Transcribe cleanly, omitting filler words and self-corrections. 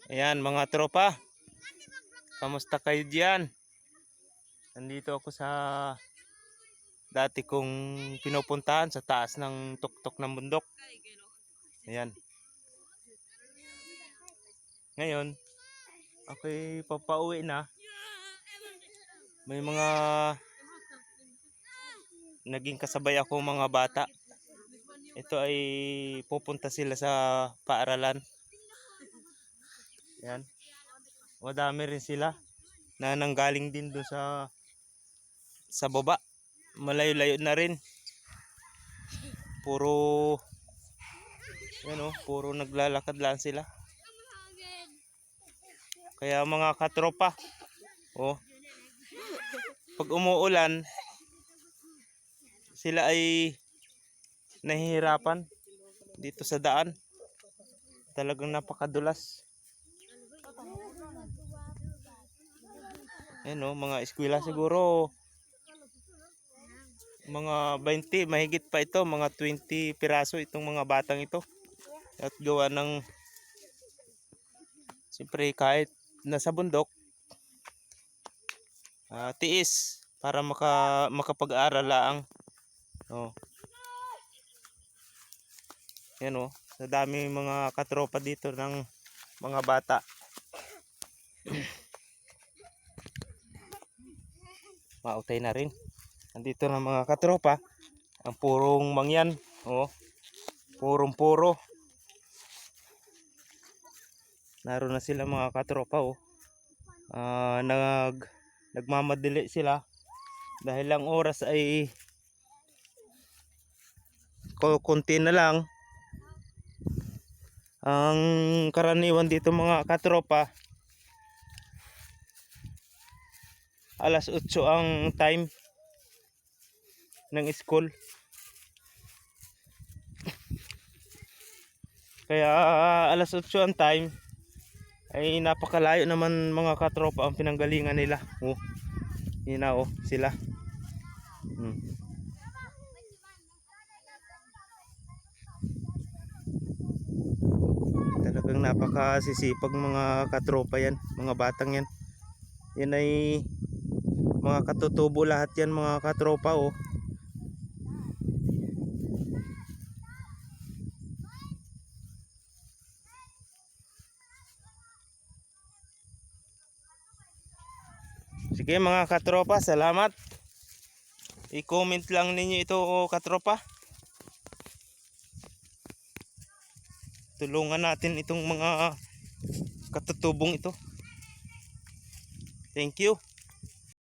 Ayan mga tropa, kamusta kayo diyan? Nandito ako sa dati kong pinupuntahan sa taas ng tuktok ng bundok. Ayan. Ngayon, ako'y papauwi na. May mga naging kasabay ako mga bata. Ito ay pupunta sila sa paaralan. Ayan. Madami rin sila na nanggaling din doon sa baba. Malayo-layo na rin. Puro puro naglalakad lang sila. Kaya mga katropa, pag umuulan, sila ay nahihirapan dito sa daan. Talagang napakadulas. Mga eskwela siguro mga 20, mahigit pa ito, mga 20 piraso itong mga batang ito. At gawa ng siyempre kahit nasa bundok, tiis para makapag-aral lang. Yan sa dami mga katropa dito ng mga bata. Mautay na rin. Nandito na mga katropa, ang purong mangyan, purong-puro. Naroon na sila mga katropa, nagmamadali sila dahil lang oras ay konti na lang. Ang karaniwan dito mga katropa, alas 8 ang time ng school. Kaya alas 8 ang time ay napakalayo naman mga katropa ang pinanggalingan nila. Yun na sila. Talagang napakasisipag mga katropa yan, mga batang yan. Yan ay mga katutubo lahat yan mga katropa. Sige mga katropa, salamat. I-comment lang ninyo ito katropa. Tulungan natin itong mga katutubong ito. Thank you.